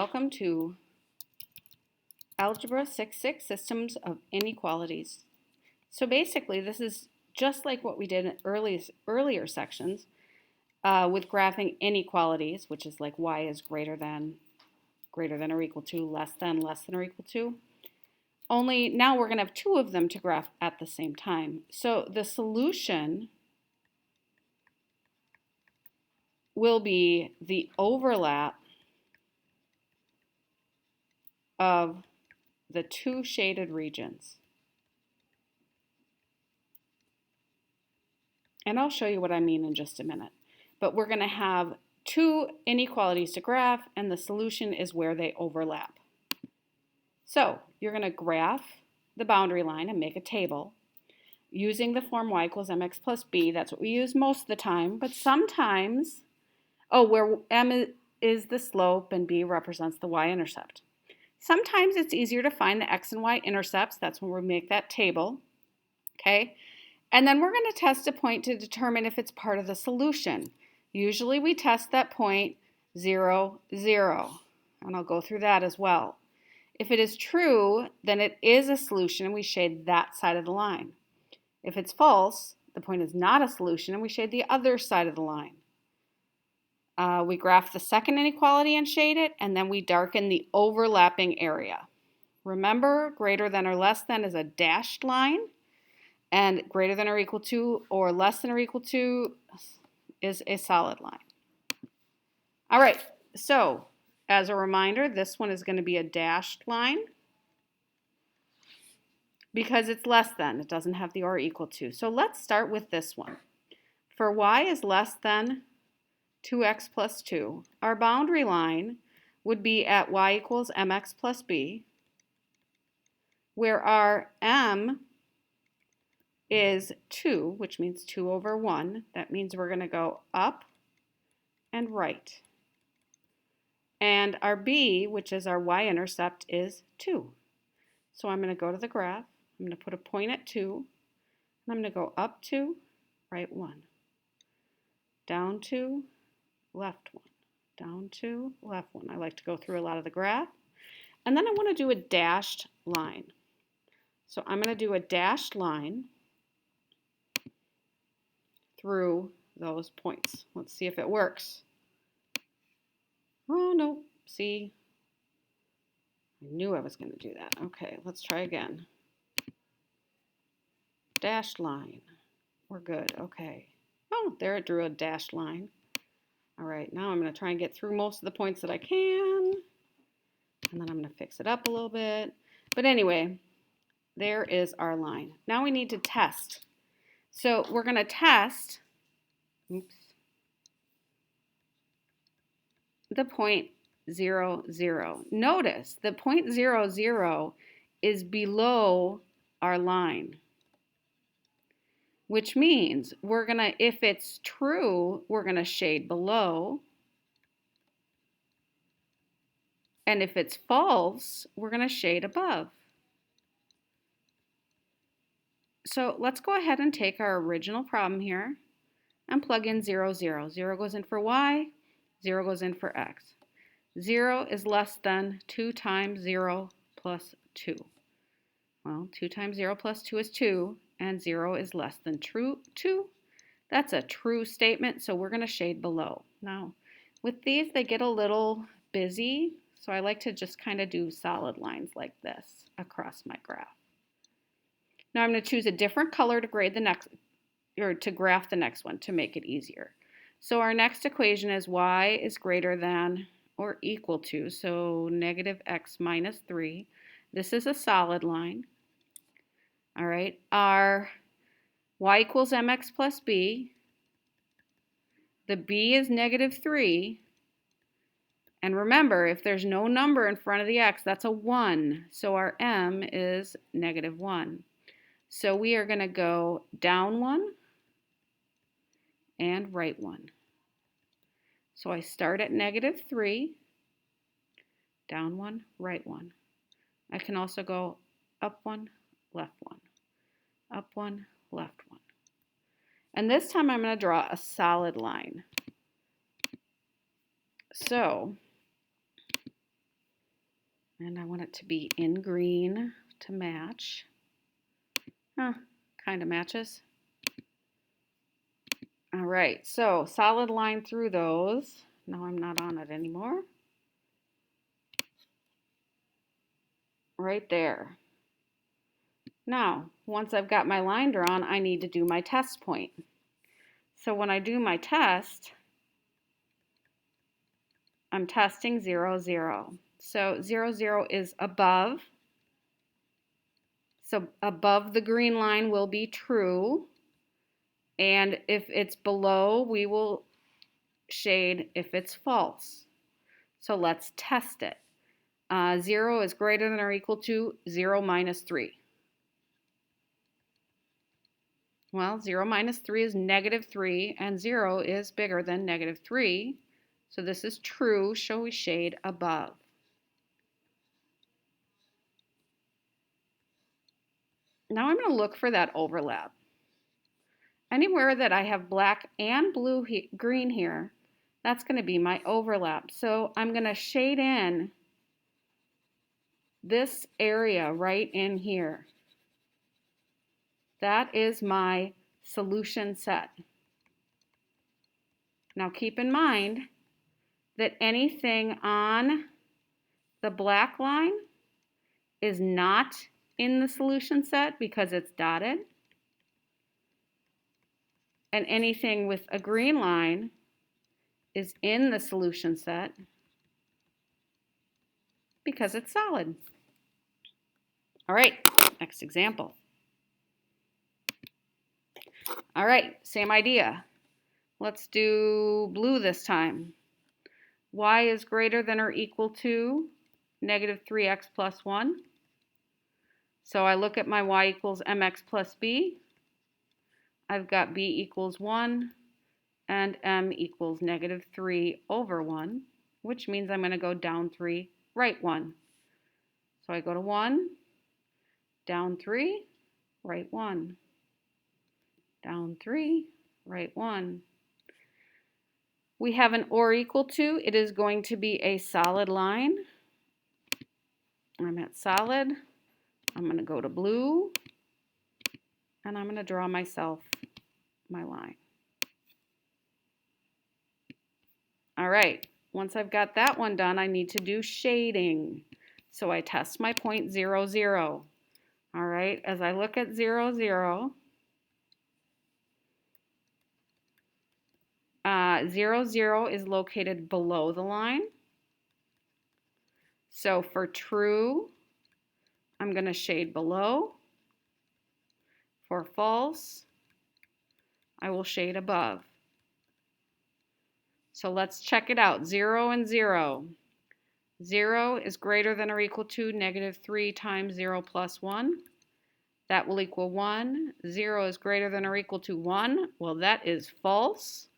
welcome to Algebra 6-6 Systems of Inequalities. So basically, this is just like what we did in earlier sections with graphing inequalities, which is like y is greater than or equal to, less than or equal to. Only now we're going to have two of them to graph at the same time. So the solution will be the overlap of the two shaded regions. And I'll show you what I mean in just a minute. But we're going to have two inequalities to graph, and the solution is where they overlap. So you're going to graph the boundary line and make a table using the form y equals mx plus b. That's what we use most of the time. But sometimes, where m is the slope and b represents the y-intercept. Sometimes it's easier to find the x and y intercepts. That's when we make that table. Okay? And then we're going to test a point to determine if it's part of the solution. Usually we test that point 0, 0. And I'll go through that as well. If it is true, then it is a solution and we shade that side of the line. If it's false, the point is not a solution and we shade the other side of the line. We graph the second inequality and shade it, and then we darken the overlapping area. Remember, greater than or less than is a dashed line, and greater than or equal to or less than or equal to is a solid line. All right, so as a reminder, this one is going to be a dashed line because it's less than. It doesn't have the or equal to. So let's start with this one. For y is less than 2x plus 2, our boundary line would be at y equals mx plus b, where our m is 2, which means 2 over 1. That means we're going to go up and right. And our b, which is our y-intercept, is 2. So I'm going to go to the graph. I'm going to put a point at 2. And I'm going to go up 2, right 1. Down 2, left 1. Down 2, left 1. I like to go through a lot of the graph. And then I want to do a dashed line. So I'm going to do a dashed line through those points. Let's see if it works. Oh, no. See? I knew I was going to do that. Okay, let's try again. Dashed line. We're good. Okay. Oh, there it drew a dashed line. All right, now I'm going to try and get through most of the points that I can. And then I'm going to fix it up a little bit. But anyway, there is our line. Now we need to test. So we're going to test the point 0, 0. Notice the point 0, 0 is below our line, which means we're going to, if it's true, we're going to shade below. And if it's false, we're going to shade above. So let's go ahead and take our original problem here and plug in 0, 0. 0 goes in for y, 0 goes in for x. 0 is less than 2 times 0 plus 2. Well, 2 times 0 plus 2 is 2, and 0 is less than 2. That's a true statement, so we're going to shade below. Now, with these, they get a little busy, so I like to just kind of do solid lines like this across my graph. Now I'm going to choose a different color to grade the next, or to graph the next one to make it easier. So our next equation is y is greater than or equal to, so negative x minus 3. This is a solid line. All right, our y equals mx plus b. The b is negative 3. And remember, if there's no number in front of the x, that's a 1. So our m is negative 1. So we are going to go down 1 and right 1. So I start at negative 3, down 1, right 1. I can also go up 1, left 1, up 1, left 1. And this time I'm going to draw a solid line. So And I want it to be in green to match. Kind of matches. All right, so solid line through those. Now I'm not on it anymore. Right there. Now, once I've got my line drawn, I need to do my test point. So when I do my test, I'm testing 0, 0. So 0, 0 is above. So above the green line will be true. And if it's below, we will shade if it's false. So let's test it. 0 is greater than or equal to 0 minus 3. Well, 0 minus 3 is negative 3, and 0 is bigger than negative 3. So this is true, so we shade above. Now I'm going to look for that overlap. Anywhere that I have black and green here, that's going to be my overlap. So I'm going to shade in this area right in here. That is my solution set. Now keep in mind that anything on the black line is not in the solution set because it's dotted. And anything with a green line is in the solution set because it's solid. All right, next example. All right, same idea. Let's do blue this time. Y is greater than or equal to negative 3x plus 1. So I look at my y equals mx plus b. I've got b equals 1 and m equals negative 3 over 1, which means I'm going to go down 3, right 1. So I go to 1, down 3, right 1. Down 3, right 1. We have an or equal to. It is going to be a solid line. I'm at solid. I'm going to go to blue. And I'm going to draw myself my line. All right. Once I've got that one done, I need to do shading. So I test my point 0, 0. All right. As I look at 0, 0, 0, 0 is located below the line. So for true, I'm going to shade below. For false, I will shade above. So let's check it out. 0 and 0. 0 is greater than or equal to negative 3 times 0 plus 1. That will equal 1. 0 is greater than or equal to 1. Well, that is false.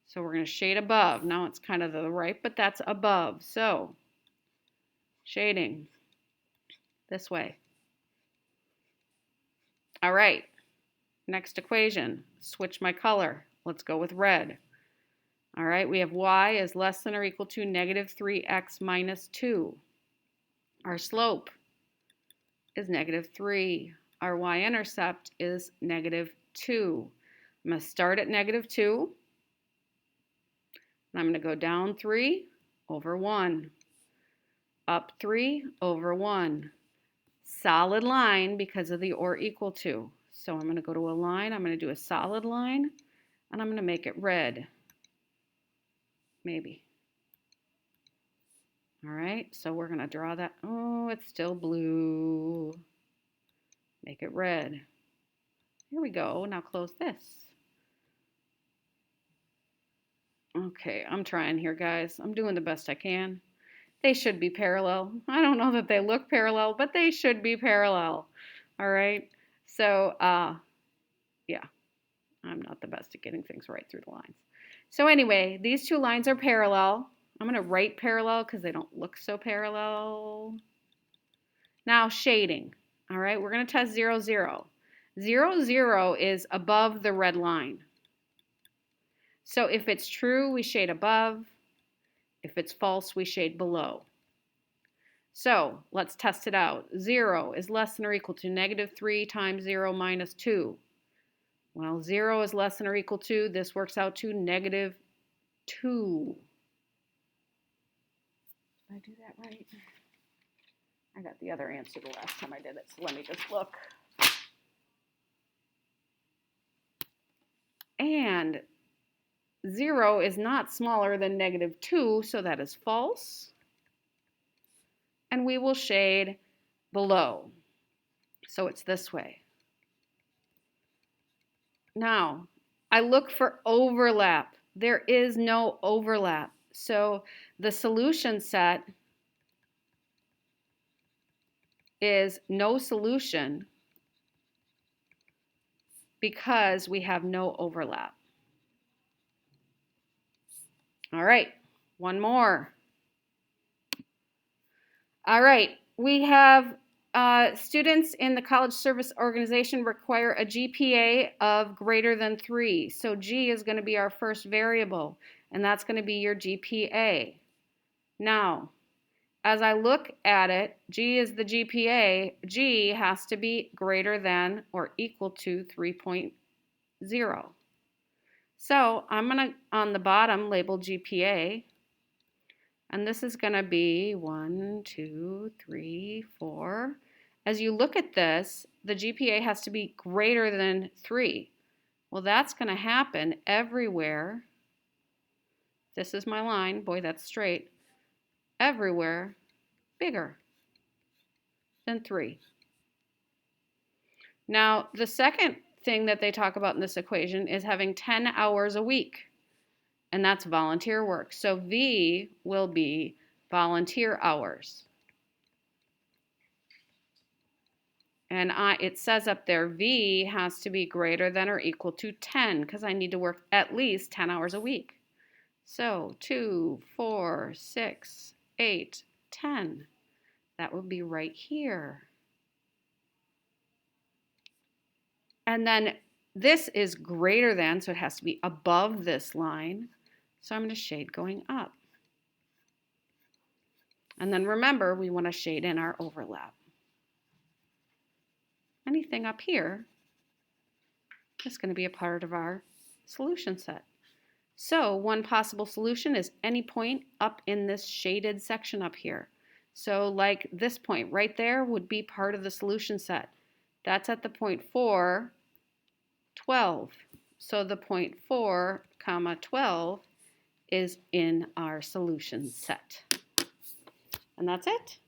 So we're going to shade above. Now it's kind of the right, but that's above. So shading this way. All right. Next equation. Switch my color. Let's go with red. All right, we have y is less than or equal to negative 3x minus 2. Our slope is negative 3. Our y-intercept is negative 2. I'm going to start at negative 2. And I'm going to go down 3 over 1. Up 3 over 1. Solid line because of the or equal to. So I'm going to go to a line. I'm going to do a solid line. And I'm going to make it red. Maybe. All right, so we're going to draw that. Oh, it's still blue. Make it red. Here we go. Now close this. Okay, I'm trying here, guys. I'm doing the best I can. They should be parallel. I don't know that they look parallel, but they should be parallel. All right, so yeah, I'm not the best at getting things right through the lines. So anyway, these two lines are parallel. I'm going to write parallel because they don't look so parallel. Now shading. All right, we're going to test 0, 0. 0, 0 is above the red line. So if it's true, we shade above. If it's false, we shade below. So let's test it out. 0 is less than or equal to -3 times 0 minus 2. Well, 0 is less than or equal to, this works out to -2. Did I do that right? I got the other answer the last time I did it, so let me just look. And 0 is not smaller than -2, so that is false. And we will shade below. So it's this way. Now, I look for overlap. There is no overlap. So the solution set is no solution because we have no overlap. All right, one more. All right, we have students in the college service organization require a GPA of greater than 3. So G is going to be our first variable, and that's going to be your GPA. Now, as I look at it, G is the GPA. G has to be greater than or equal to 3.0. So I'm going to, on the bottom, label GPA. And this is going to be 1, 2, 3, 4. As you look at this, the GPA has to be greater than 3. Well, that's going to happen everywhere. This is my line. Boy, that's straight. Everywhere bigger than 3. Now, the second thing that they talk about in this equation is having 10 hours a week. And that's volunteer work. So V will be volunteer hours. And it says up there, V has to be greater than or equal to 10 because I need to work at least 10 hours a week. So 2, 4, 6, 8, 10. That would be right here. And then this is greater than, so it has to be above this line. So I'm going to shade going up. And then remember, we want to shade in our overlap. Anything up here is going to be a part of our solution set. So one possible solution is any point up in this shaded section up here. So like this point right there would be part of the solution set. That's at the point 4, 12. So the point 4, 12 is in our solution set. And that's it.